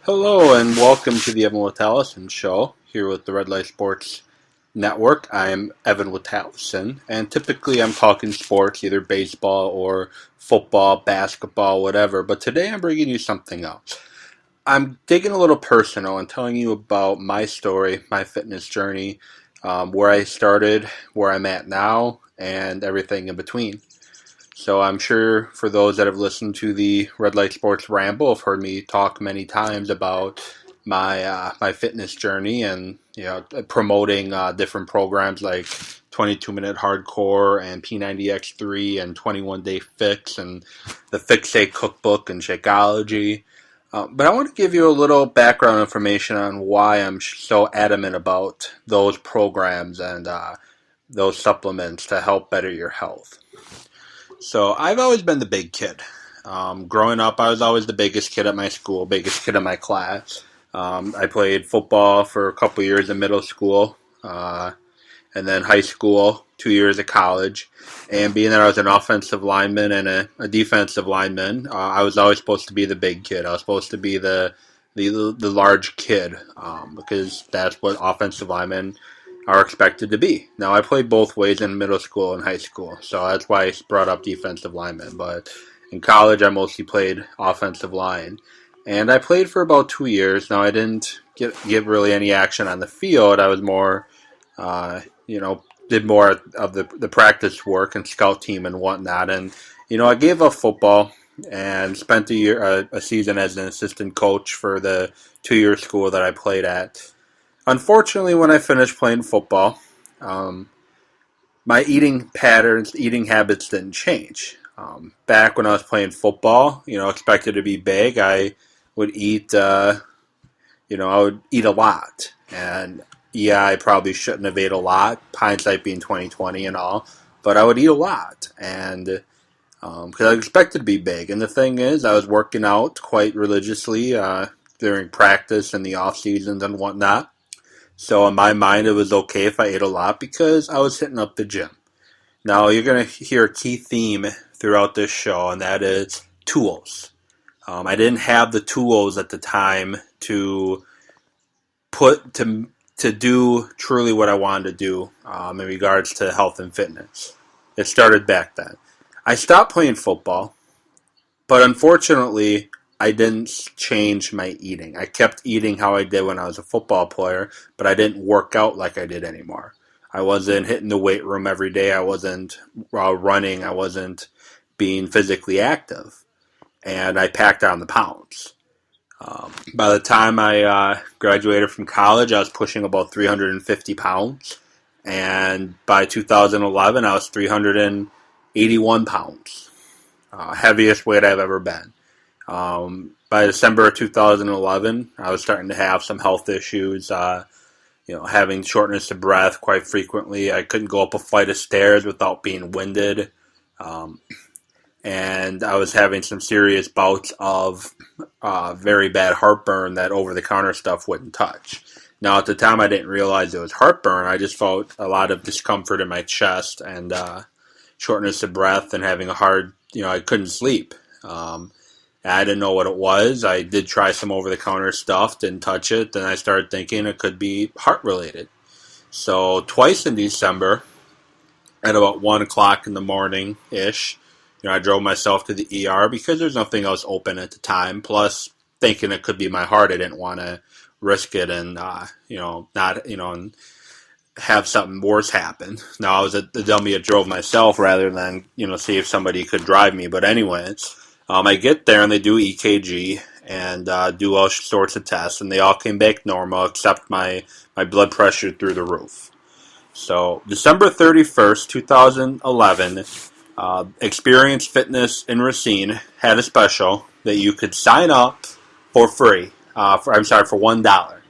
Hello and welcome to the Evan Witallison Show here with the Red Light Sports Network. I'm Evan Witallison, and typically I'm talking sports, either baseball or football, basketball, whatever. But today I'm bringing you something else. I'm digging a little personal and telling you about my story, my fitness journey, where I started, where I'm at now, and everything in between. So I'm sure for those that have listened to the Red Light Sports Ramble have heard me talk many times about my fitness journey and promoting different programs like 22-minute hardcore and P90X3 and 21 Day Fix and the Fix A cookbook and Shakeology. But I want to give you a little background information on why I'm so adamant about those programs and those supplements to help better your health. So I've always been the big kid. Growing up, I was always the biggest kid at my school, biggest kid in my class. I played football for a couple years in middle school, and then high school, 2 years of college. And being that I was an offensive lineman and a defensive lineman, I was always supposed to be the big kid. I was supposed to be the large kid because that's what offensive linemen are expected to be. Now, I played both ways in middle school and high school, so that's why I brought up defensive lineman. But in college, I mostly played offensive line. And I played for about 2 years. Now, I didn't get really any action on the field. I was more, did more of the practice work and scout team and whatnot. And, I gave up football and spent a season as an assistant coach for the 2-year school that I played at. Unfortunately, when I finished playing football, my eating patterns, eating habits didn't change. Back when I was playing football, expected to be big, I would eat, I would eat a lot. And yeah, I probably shouldn't have ate a lot, hindsight being 2020 and all, but I would eat a lot. And because I expected to be big. And the thing is, I was working out quite religiously during practice and the off seasons and whatnot. So in my mind, it was okay if I ate a lot because I was hitting up the gym. Now, you're going to hear a key theme throughout this show, and that is tools. I didn't have the tools at the time to do truly what I wanted to do in regards to health and fitness. It started back then. I stopped playing football, but unfortunately, I didn't change my eating. I kept eating how I did when I was a football player, but I didn't work out like I did anymore. I wasn't hitting the weight room every day. I wasn't running. I wasn't being physically active. And I packed on the pounds. By the time I graduated from college, I was pushing about 350 pounds. And by 2011, I was 381 pounds. Heaviest weight I've ever been. By December of 2011, I was starting to have some health issues, having shortness of breath quite frequently. I couldn't go up a flight of stairs without being winded. And I was having some serious bouts of very bad heartburn that over-the-counter stuff wouldn't touch. Now, at the time, I didn't realize it was heartburn. I just felt a lot of discomfort in my chest and shortness of breath and having a hard, I couldn't sleep. I didn't know what it was. I did try some over-the-counter stuff, didn't touch it. Then I started thinking it could be heart-related. So twice in December, at about 1 o'clock in the morning-ish, I drove myself to the ER because there's nothing else open at the time. Plus, thinking it could be my heart, I didn't want to risk it and, and have something worse happen. Now, I was the dummy that drove myself rather than, see if somebody could drive me. But anyways, I get there and they do EKG and do all sorts of tests, and they all came back normal except my blood pressure through the roof. So December 31st, 2011, Experience Fitness in Racine had a special that you could sign up for free, for $1.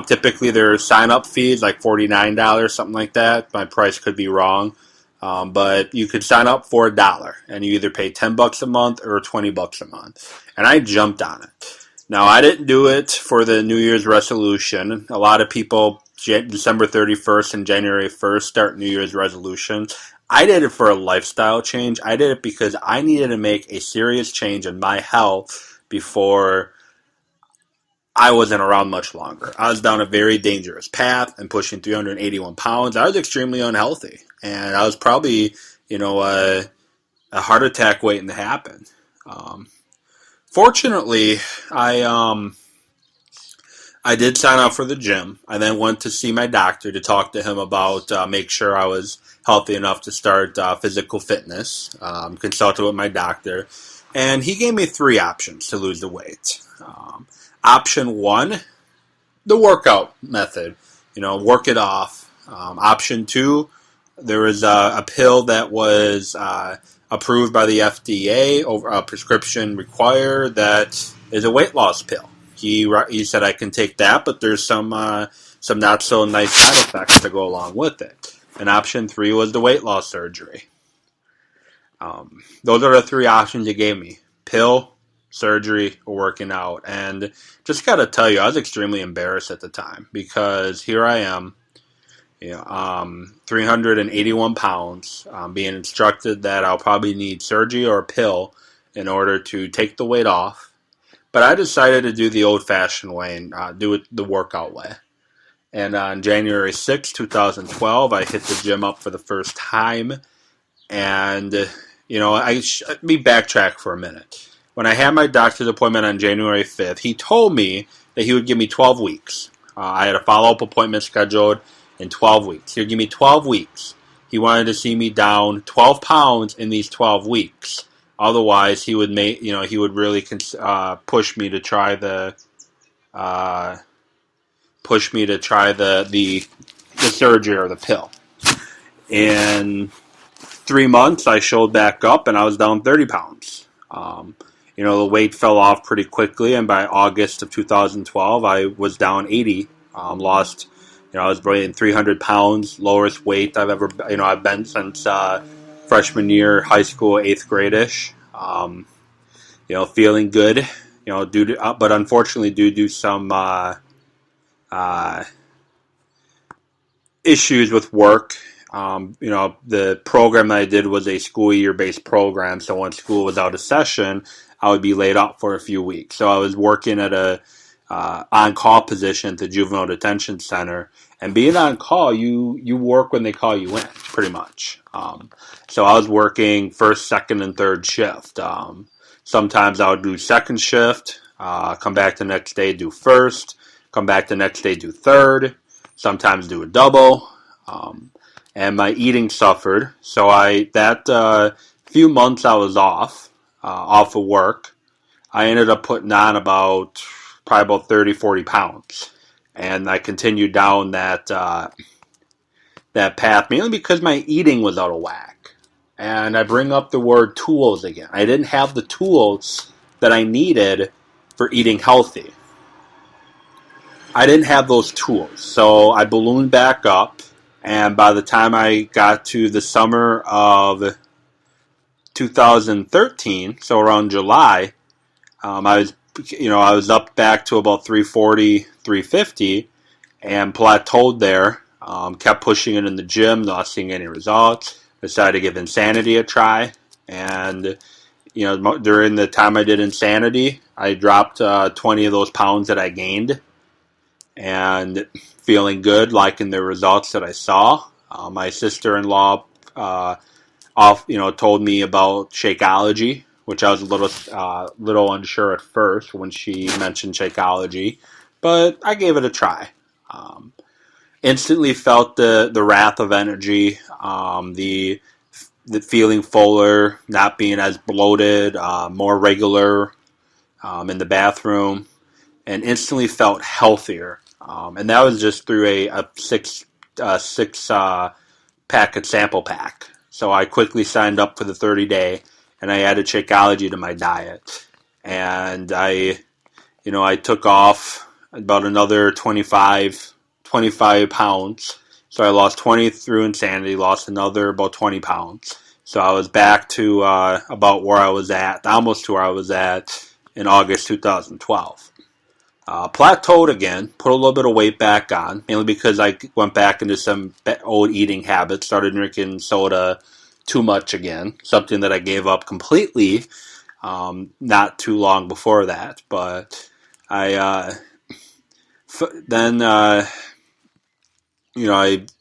Typically, their sign-up fees like $49, something like that. My price could be wrong. But you could sign up for $1, and you either pay $10 a month or $20 a month. And I jumped on it. Now, I didn't do it for the New Year's resolution. A lot of people, December 31st and January 1st, start New Year's resolutions. I did it for a lifestyle change. I did it because I needed to make a serious change in my health before I wasn't around much longer. I was down a very dangerous path and pushing 381 pounds. I was extremely unhealthy, and I was probably, a heart attack waiting to happen. Um, Fortunately, I did sign up for the gym. I then went to see my doctor to talk to him about make sure I was healthy enough to start physical fitness. Consulted with my doctor, and he gave me three options to lose the weight. Option one, the workout method. Work it off. Option two, there was a pill that was approved by the FDA, over a prescription required, that is a weight loss pill. He said I can take that, but there's some not so nice side effects to go along with it. And option three was the weight loss surgery. Those are the three options he gave me: pill, surgery, or working out. And just got to tell you, I was extremely embarrassed at the time, because here I am, 381 pounds, being instructed that I'll probably need surgery or a pill in order to take the weight off. But I decided to do the old-fashioned way and do it the workout way. And on January 6, 2012, I hit the gym up for the first time. And, let me backtrack for a minute. When I had my doctor's appointment on January 5th, he told me that he would give me 12 weeks. I had a follow-up appointment scheduled in 12 weeks. He would give me 12 weeks. He wanted to see me down 12 pounds in these 12 weeks. Otherwise, he would really push me to try the surgery or the pill. In 3 months, I showed back up, and I was down 30 pounds. The weight fell off pretty quickly, and by August of 2012, I was down 80. Lost, I was weighing 300 pounds, lowest weight I've been since freshman year, high school, 8th grade-ish. Feeling good, but unfortunately due to some issues with work. The program that I did was a school year-based program, so when school was out of session, I would be laid up for a few weeks. So I was working at a on-call position at the Juvenile Detention Center, and being on call, you work when they call you in, pretty much. So I was working first, second, and third shift. Sometimes I would do second shift, come back the next day, do first, come back the next day, do third, sometimes do a double. And my eating suffered. So that few months I was off of work, I ended up putting on probably about 30, 40 pounds. And I continued down that path, mainly because my eating was out of whack. And I bring up the word tools again. I didn't have the tools that I needed for eating healthy. I didn't have those tools. So I ballooned back up. And by the time I got to the summer of 2013, so around July, I was up back to about 340, 350, and plateaued there. Kept pushing it in the gym, not seeing any results. Decided to give Insanity a try, and during the time I did Insanity, I dropped 20 of those pounds that I gained, and feeling good, liking the results that I saw. My sister-in-law told me about Shakeology, which I was a little unsure at first when she mentioned Shakeology, but I gave it a try. Instantly felt the wrath of energy, the feeling fuller, not being as bloated, more regular in the bathroom, and instantly felt healthier. And that was just through a six packet sample pack. So I quickly signed up for the 30-day, and I added Shakeology to my diet. And I took off about another 25 pounds. So I lost 20 through Insanity, lost another about 20 pounds. So I was back to about where I was at, almost to where I was at in August 2012. Plateaued again, put a little bit of weight back on, mainly because I went back into some old eating habits, started drinking soda too much again, something that I gave up completely not too long before that. But I Then, I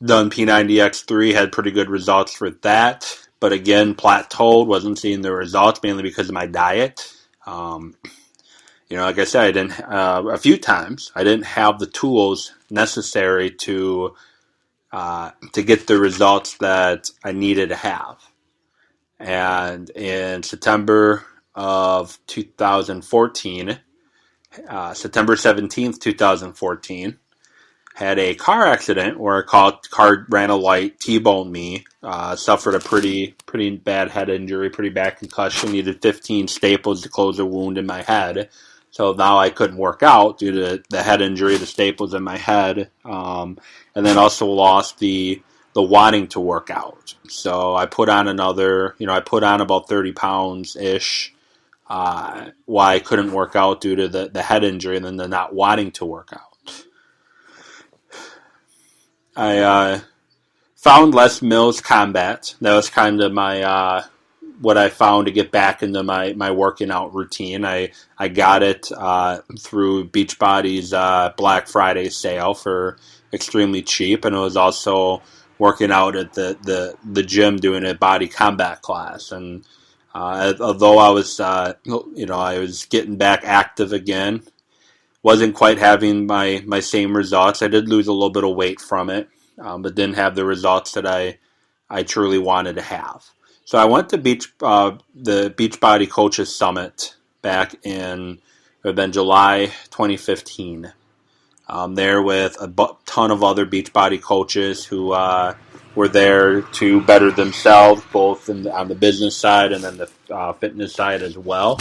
done P90X3, had pretty good results for that. But again, plateaued, wasn't seeing the results, mainly because of my diet. Like I said, I didn't, a few times, I didn't have the tools necessary to get the results that I needed to have. And in September of 2014, September 17th, 2014, had a car accident where a car ran a light, T-boned me, suffered a pretty bad head injury, pretty bad concussion, needed 15 staples to close a wound in my head. So now I couldn't work out due to the head injury, the staples in my head, and then also lost the wanting to work out. So I put on about 30 pounds-ish, why I couldn't work out due to the head injury and then the not wanting to work out. I found Les Mills Combat. That was kind of my what I found to get back into my working out routine. I got it through Beachbody's Black Friday sale for extremely cheap, and it was also working out at the gym doing a body combat class. And although I was I was getting back active again, wasn't quite having my same results. I did lose a little bit of weight from it, but didn't have the results that I truly wanted to have. So I went to the Beachbody Coaches Summit back in, it would have been July 2015. There with a ton of other Beachbody coaches who were there to better themselves, both on the business side and then the fitness side as well.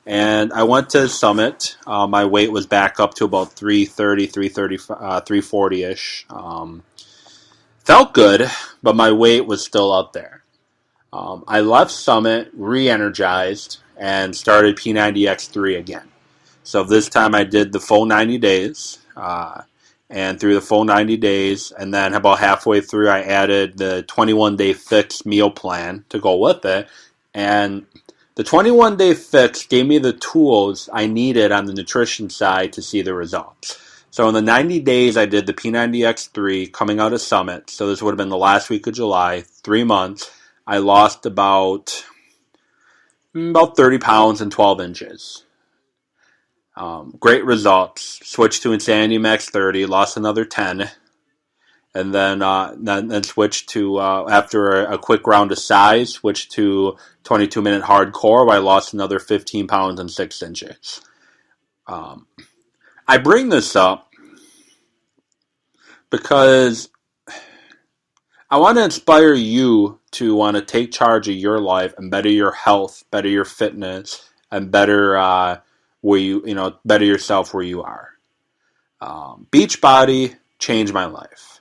And I went to the summit. My weight was back up to about 340-ish. Felt good, but my weight was still up there. I left Summit re-energized and started P90X3 again. So this time I did the full 90 days. And through the full 90 days, and then about halfway through, I added the 21-day fix meal plan to go with it. And the 21-day fix gave me the tools I needed on the nutrition side to see the results. So in the 90 days, I did the P90X3 coming out of Summit. So this would have been the last week of July, 3 months. I lost about 30 pounds and 12 inches. Great results. Switched to Insanity Max 30, lost another 10. And then switched to, after a quick round of size, switched to 22-minute hardcore, where I lost another 15 pounds and 6 inches. I bring this up because I want to inspire you to want to take charge of your life and better your health, better your fitness, and better better yourself where you are. Beachbody changed my life.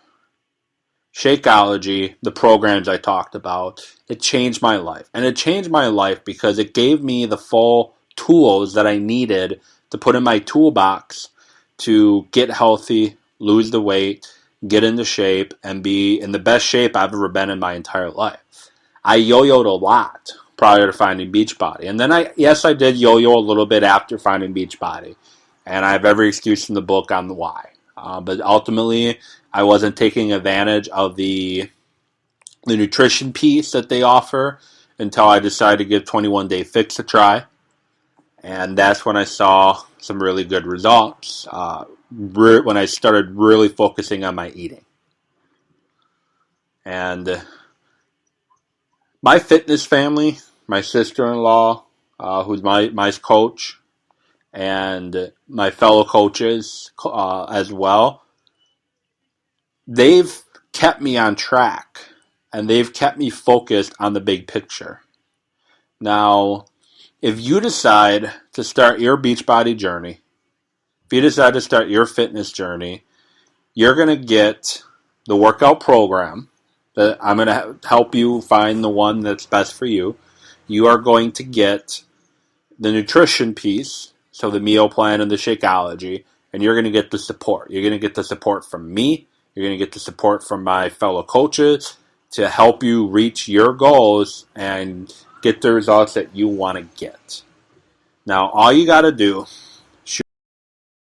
Shakeology, the programs I talked about, it changed my life. And it changed my life because it gave me the full tools that I needed to put in my toolbox to get healthy, lose the weight, get into shape, and be in the best shape I've ever been in my entire life. I yo-yoed a lot prior to finding Beachbody. And then I did yo-yo a little bit after finding Beachbody. And I have every excuse in the book on the why. But ultimately, I wasn't taking advantage of the nutrition piece that they offer until I decided to give 21-day fix a try. And that's when I saw some really good results, when I started really focusing on my eating. And my fitness family, my sister-in-law, who's my coach, and my fellow coaches as well, they've kept me on track, and they've kept me focused on the big picture. Now, if you decide to start your Beachbody journey, if you decide to start your fitness journey, you're going to get the workout program that I'm going to help you find the one that's best for you. You are going to get the nutrition piece, so the meal plan and the Shakeology, and you're going to get the support. You're going to get the support from me. You're going to get the support from my fellow coaches to help you reach your goals and get the results that you want to get. Now, all you got to do